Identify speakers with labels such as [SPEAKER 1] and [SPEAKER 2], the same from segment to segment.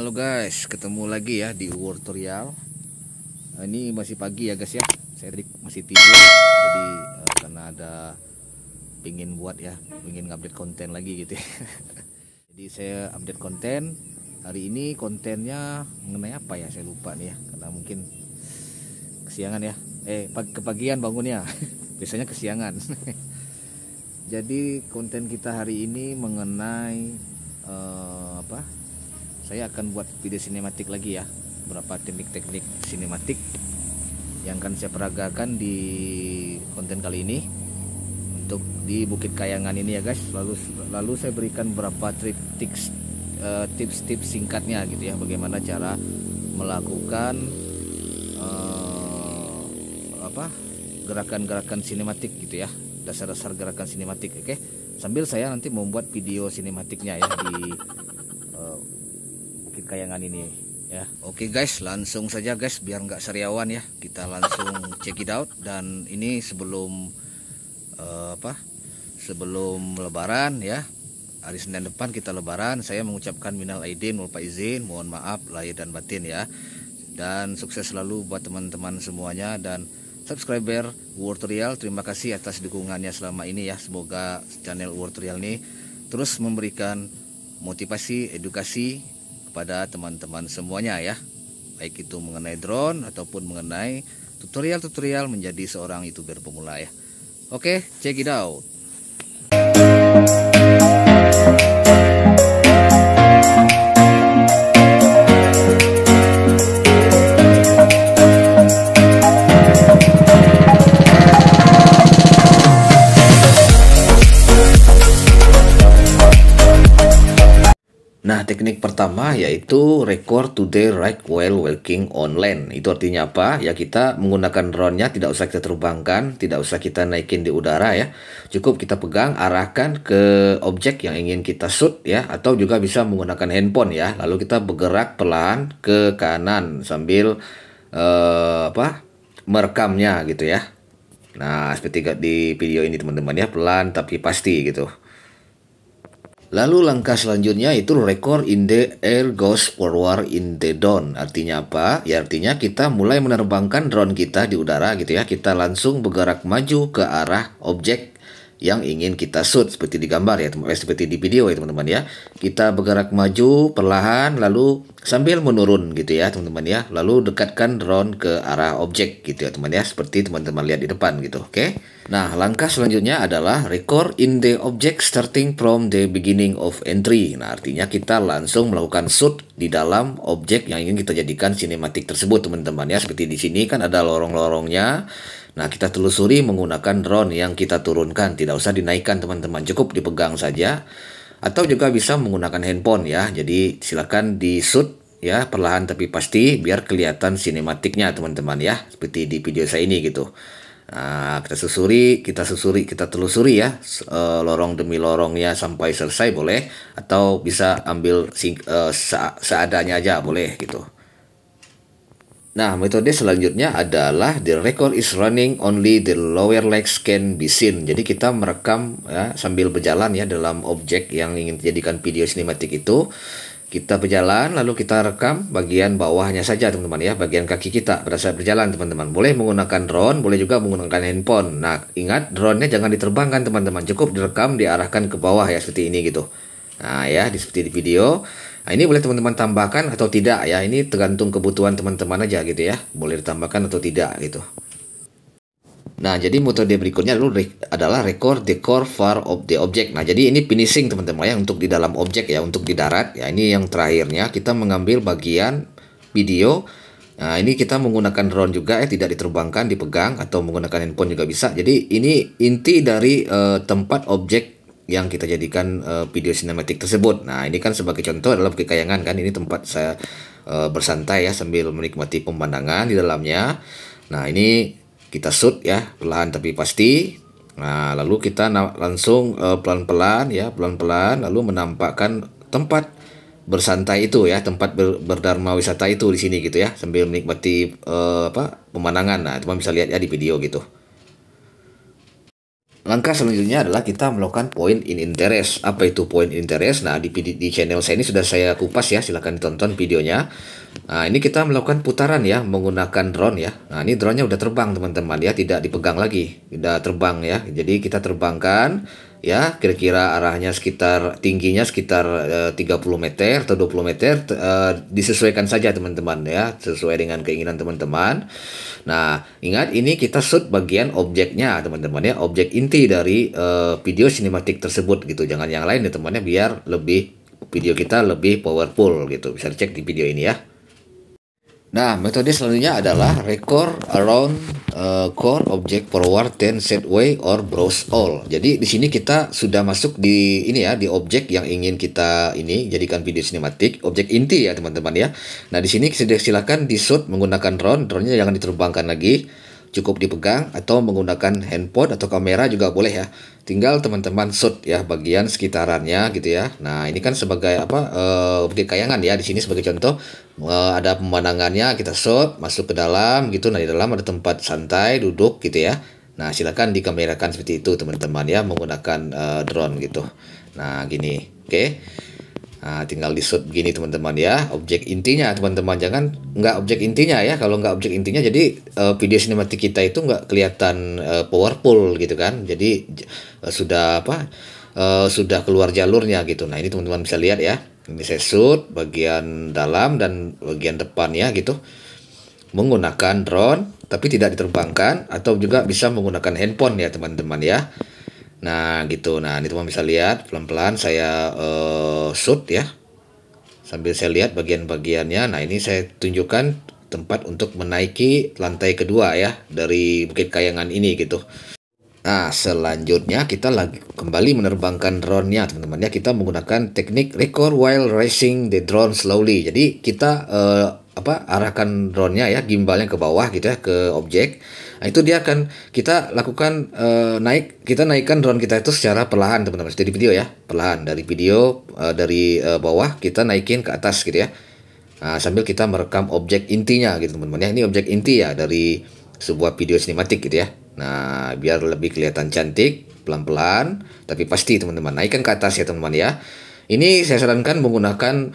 [SPEAKER 1] Halo guys, ketemu lagi ya di Tutorial. Ini masih pagi ya guys ya. Saya masih tidur. Jadi karena ada pingin buat ya, pingin update konten lagi gitu ya. Jadi saya update konten. Hari ini kontennya mengenai apa ya? Saya lupa nih ya, karena mungkin kesiangan ya. Kepagian bangunnya. Biasanya kesiangan. Jadi konten kita hari ini mengenai saya akan buat video sinematik lagi ya, beberapa teknik-teknik sinematik yang akan saya peragakan di konten kali ini untuk di Bukit Kayangan ini ya guys. Lalu saya berikan beberapa tips-tips singkatnya gitu ya, bagaimana cara melakukan gerakan-gerakan sinematik gitu ya, dasar-dasar gerakan sinematik. Oke, sambil saya nanti membuat video sinematiknya ya di Bukit Kayangan ini ya. Oke guys, langsung saja guys, biar nggak sariawan ya, kita langsung check it out. Dan ini sebelum sebelum lebaran ya, hari Senin depan kita lebaran, saya mengucapkan minal aidin wal faizin, mohon maaf lahir dan batin ya. Dan sukses selalu buat teman-teman semuanya, dan subscriber Tutorial, terima kasih atas dukungannya selama ini ya. Semoga channel Tutorial ini terus memberikan motivasi, edukasi kepada teman-teman semuanya ya, baik itu mengenai drone ataupun mengenai tutorial-tutorial menjadi seorang YouTuber pemula ya. Oke, check it out. Nah, teknik pertama yaitu record today right while walking on land. Itu artinya apa? Ya, kita menggunakan drone-nya tidak usah kita terbangkan, tidak usah kita naikin di udara ya. Cukup kita pegang, arahkan ke objek yang ingin kita shoot ya, atau juga bisa menggunakan handphone ya. Lalu kita bergerak pelan ke kanan sambil merekamnya gitu ya. Nah, seperti di video ini teman-teman ya, pelan tapi pasti gitu. Lalu langkah selanjutnya itu record in the air goes forward in the down. Artinya apa? Ya artinya kita mulai menerbangkan drone kita di udara gitu ya. Kita langsung bergerak maju ke arah objek yang ingin kita shoot, seperti di gambar ya, seperti di video ya teman-teman ya. Kita bergerak maju perlahan lalu sambil menurun gitu ya teman-teman ya. Lalu dekatkan drone ke arah objek gitu ya teman ya, seperti teman-teman lihat di depan gitu. Oke. Nah, langkah selanjutnya adalah record in the object starting from the beginning of entry. Nah, artinya kita langsung melakukan shoot di dalam objek yang ingin kita jadikan sinematik tersebut teman-teman ya. Seperti di sini kan ada lorong-lorongnya. Nah, kita telusuri menggunakan drone yang kita turunkan. Tidak usah dinaikkan teman-teman, cukup dipegang saja. Atau juga bisa menggunakan handphone ya. Jadi silakan di shoot ya, perlahan tapi pasti, biar kelihatan sinematiknya teman-teman ya. Seperti di video saya ini gitu. Nah, kita telusuri ya, lorong demi lorongnya sampai selesai boleh. Atau bisa ambil seadanya aja boleh gitu. Nah, metode selanjutnya adalah the record is running only the lower legs can be seen. Jadi kita merekam ya, sambil berjalan ya dalam objek yang ingin dijadikan video sinematik itu. Kita berjalan lalu kita rekam bagian bawahnya saja teman-teman ya, bagian kaki kita pada saat berjalan teman-teman. Boleh menggunakan drone, boleh juga menggunakan handphone. Nah, ingat drone-nya jangan diterbangkan teman-teman, cukup direkam, diarahkan ke bawah ya seperti ini gitu. Nah ya, seperti di video. Nah, ini boleh teman-teman tambahkan atau tidak ya, ini tergantung kebutuhan teman-teman aja gitu ya, boleh ditambahkan atau tidak gitu. Nah, jadi metode berikutnya adalah record the core far of the object. Nah, jadi ini finishing teman-teman ya, untuk di dalam objek ya, untuk di darat ya. Ini yang terakhirnya kita mengambil bagian video. Nah, ini kita menggunakan drone juga ya, tidak diterbangkan, dipegang atau menggunakan handphone juga bisa. Jadi ini inti dari tempat objek yang kita jadikan video sinematik tersebut. Nah, ini kan sebagai contoh adalah Bukit Kayangan kan, ini tempat saya bersantai ya sambil menikmati pemandangan di dalamnya. Nah, ini kita shoot ya, perlahan tapi pasti. Nah, lalu kita langsung pelan-pelan ya, pelan-pelan lalu menampakkan tempat bersantai itu ya, tempat berdharma wisata itu di sini gitu ya, sambil menikmati pemandangan. Nah, teman bisa lihat ya di video gitu. Langkah selanjutnya adalah kita melakukan point in interest. Apa itu point in interest? Nah, di channel saya ini sudah saya kupas ya, silahkan ditonton videonya. Nah, ini kita melakukan putaran ya, menggunakan drone ya. Nah, ini drone-nya udah terbang teman-teman ya, tidak dipegang lagi, udah terbang ya. Jadi kita terbangkan ya, kira-kira arahnya sekitar, tingginya sekitar 30 meter atau 20 meter, disesuaikan saja teman-teman ya, sesuai dengan keinginan teman-teman. Nah, ingat ini kita shoot bagian objeknya teman-teman ya, objek inti dari video sinematik tersebut gitu. Jangan yang lain ya teman-teman, biar lebih video kita lebih powerful gitu. Bisa dicek di video ini ya. Nah, metode selanjutnya adalah record around core object forward then set way or browse all. Jadi di sini kita sudah masuk di ini ya, di objek yang ingin kita ini jadikan video sinematik, objek inti ya teman-teman ya. Nah, di sini silakan di shoot menggunakan drone, drone-nya jangan diterbangkan lagi. Cukup dipegang atau menggunakan handphone atau kamera juga boleh ya. Tinggal teman-teman shoot ya bagian sekitarannya gitu ya. Nah, ini kan sebagai apa Bukit Kayangan ya. Di sini sebagai contoh ada pemandangannya, kita shoot masuk ke dalam gitu. Nah, di dalam ada tempat santai duduk gitu ya. Nah, silakan dikamerakan seperti itu teman-teman ya, menggunakan drone gitu. Nah, gini. Oke. Nah, tinggal di shoot begini teman-teman ya, objek intinya teman-teman, jangan nggak objek intinya ya. Kalau nggak objek intinya, jadi video sinematik kita itu nggak kelihatan powerful gitu kan. Jadi sudah apa sudah keluar jalurnya gitu. Nah, ini teman-teman bisa lihat ya, ini saya shoot bagian dalam dan bagian depannya gitu menggunakan drone, tapi tidak diterbangkan, atau juga bisa menggunakan handphone ya teman-teman ya. Nah gitu, nah ini teman bisa lihat pelan-pelan saya shoot ya, sambil saya lihat bagian-bagiannya. Nah, ini saya tunjukkan tempat untuk menaiki lantai kedua ya dari Bukit Kayangan ini gitu. Nah, selanjutnya kita lagi kembali menerbangkan drone-nya teman-teman ya. Kita menggunakan teknik record while raising the drone slowly. Jadi kita arahkan drone-nya ya, gimbalnya ke bawah gitu ya, ke objek. Nah, itu dia akan kita lakukan kita naikkan drone kita itu secara perlahan teman-teman. Seperti di video ya, perlahan dari video dari bawah kita naikin ke atas gitu ya. Nah, sambil kita merekam objek intinya gitu teman-teman ya. Ini objek inti ya dari sebuah video sinematik gitu ya. Nah, biar lebih kelihatan cantik, pelan-pelan tapi pasti teman-teman, naikkan ke atas ya teman-teman ya. Ini saya sarankan menggunakan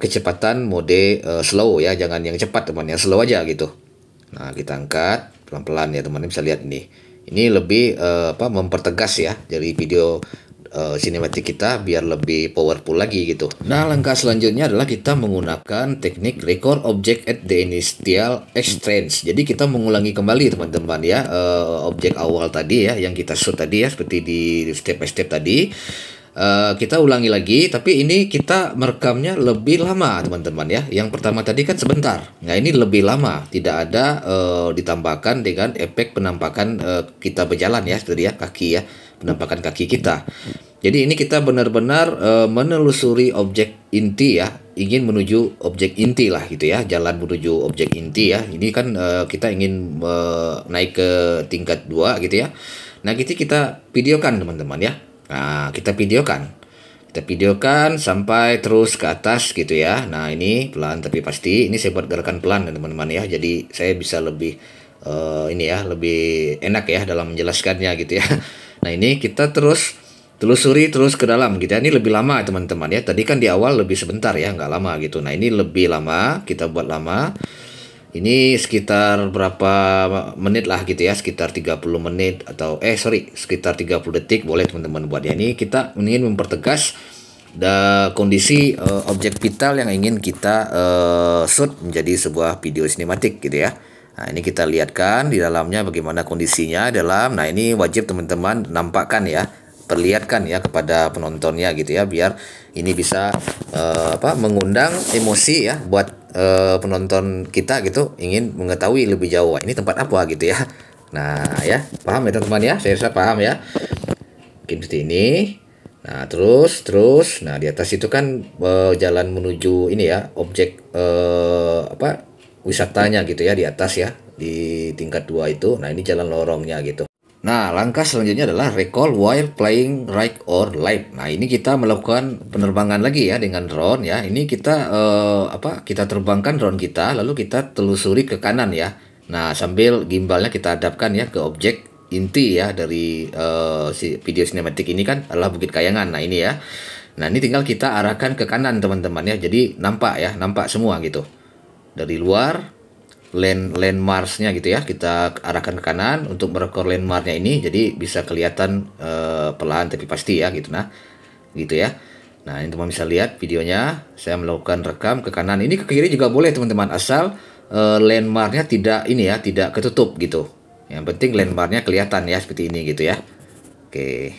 [SPEAKER 1] kecepatan mode slow ya, jangan yang cepat teman ya, slow aja gitu. Nah, kita angkat pelan-pelan ya teman-teman, bisa lihat ini. Ini lebih mempertegas ya dari video sinematik kita biar lebih powerful lagi gitu. Nah, langkah selanjutnya adalah kita menggunakan teknik record object at the initial exchange. Jadi kita mengulangi kembali teman-teman ya objek awal tadi ya yang kita shoot tadi ya, seperti di step by step tadi. Kita ulangi lagi, tapi ini kita merekamnya lebih lama teman-teman ya. Yang pertama tadi kan sebentar, nah ini lebih lama, tidak ada ditambahkan dengan efek penampakan kita berjalan ya, seperti ya kaki ya, penampakan kaki kita. Jadi ini kita benar-benar menelusuri objek inti ya, ingin menuju objek inti lah gitu ya, jalan menuju objek inti ya. Ini kan kita ingin naik ke tingkat 2 gitu ya. Nah, kita videokan teman-teman ya. Nah, kita videokan sampai terus ke atas gitu ya. Nah, ini pelan tapi pasti. Ini saya buat gerakan pelan teman-teman ya. Jadi saya bisa lebih ini ya, lebih enak ya dalam menjelaskannya gitu ya. Nah, ini kita terus telusuri terus ke dalam gitu ya. Ini lebih lama teman-teman ya. Tadi kan di awal lebih sebentar ya, nggak lama gitu. Nah, ini lebih lama, kita buat lama. Ini sekitar berapa menit lah gitu ya, sekitar 30 menit atau sekitar 30 detik boleh teman-teman buat ya. Ini kita ingin mempertegas kondisi objek vital yang ingin kita shoot menjadi sebuah video sinematik gitu ya. Nah, ini kita lihatkan di dalamnya bagaimana kondisinya dalam. Nah, ini wajib teman-teman nampakkan ya, perlihatkan ya kepada penontonnya gitu ya, biar ini bisa mengundang emosi ya buat penonton kita gitu, ingin mengetahui lebih jauh ini tempat apa gitu ya. Nah ya, paham ya teman-teman ya, saya rasa paham ya, mungkin seperti ini. Nah, terus nah di atas itu kan jalan menuju ini ya, objek wisatanya gitu ya, di atas ya, di tingkat 2 itu. Nah, ini jalan lorongnya gitu. Nah, langkah selanjutnya adalah recall while flying right or left. Nah, ini kita melakukan penerbangan lagi ya dengan drone ya. Ini kita kita terbangkan drone kita, lalu kita telusuri ke kanan ya. Nah, sambil gimbalnya kita hadapkan ya ke objek inti ya dari si video sinematik ini kan adalah Bukit Kayangan. Nah ini ya. Nah ini tinggal kita arahkan ke kanan teman-teman ya. Jadi nampak ya, nampak semua gitu. Dari luar landmarksnya gitu ya, kita arahkan ke kanan untuk merekor landmarknya ini. Jadi bisa kelihatan perlahan tapi pasti ya gitu. Nah gitu ya. Nah ini teman bisa lihat videonya. Saya melakukan rekam ke kanan. Ini ke kiri juga boleh teman-teman, asal landmarknya tidak ini ya, tidak ketutup gitu. Yang penting landmarknya kelihatan ya seperti ini gitu ya. Oke.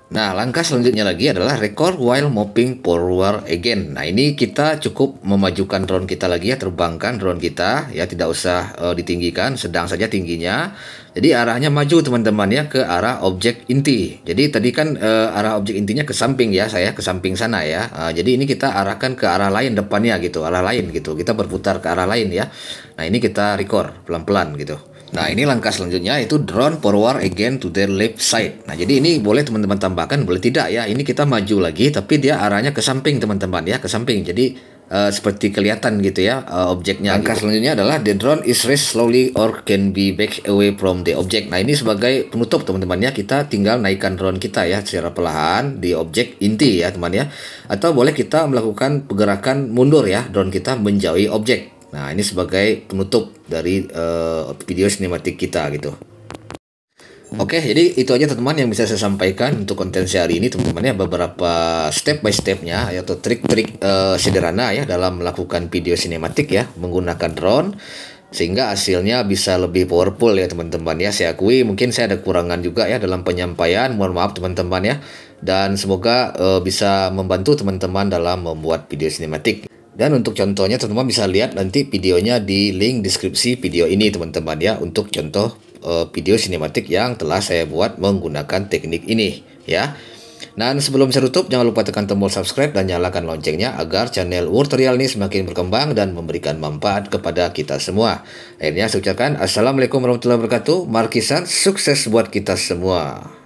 [SPEAKER 1] Nah, langkah selanjutnya lagi adalah record while moving forward again. Nah, ini kita cukup memajukan drone kita lagi ya, terbangkan drone kita ya, tidak usah ditinggikan, sedang saja tingginya. Jadi arahnya maju teman-teman ya, ke arah objek inti. Jadi tadi kan arah objek intinya ke samping ya, saya ke samping sana ya. Jadi ini kita arahkan ke arah lain depannya gitu, arah lain gitu. Kita berputar ke arah lain ya. Nah, ini kita record pelan-pelan gitu. Nah ini langkah selanjutnya itu drone forward again to the left side. Nah jadi ini boleh teman-teman tambahkan, boleh tidak ya. Ini kita maju lagi tapi dia arahnya ke samping teman-teman ya, ke samping. Jadi seperti kelihatan gitu ya objeknya. Langkah selanjutnya adalah the drone is raised slowly or can be back away from the object. Nah ini sebagai penutup teman-teman ya, kita tinggal naikkan drone kita ya secara perlahan di objek inti ya teman ya. Atau boleh kita melakukan pergerakan mundur ya drone kita menjauhi objek. Nah ini sebagai penutup dari video sinematik kita gitu. Oke, jadi itu aja teman-teman yang bisa saya sampaikan untuk konten hari ini teman-teman ya, beberapa step by stepnya atau trik-trik sederhana ya dalam melakukan video sinematik ya menggunakan drone, sehingga hasilnya bisa lebih powerful ya teman-teman ya. Saya akui mungkin saya ada kurangan juga ya dalam penyampaian, mohon maaf teman-teman ya, dan semoga bisa membantu teman-teman dalam membuat video sinematik. Dan untuk contohnya teman-teman bisa lihat nanti videonya di link deskripsi video ini teman-teman ya, untuk contoh video sinematik yang telah saya buat menggunakan teknik ini ya. Dan sebelum saya tutup, jangan lupa tekan tombol subscribe dan nyalakan loncengnya agar channel Wortutorial ini semakin berkembang dan memberikan manfaat kepada kita semua. Akhirnya saya ucapkan assalamualaikum warahmatullahi wabarakatuh. Markisan, sukses buat kita semua.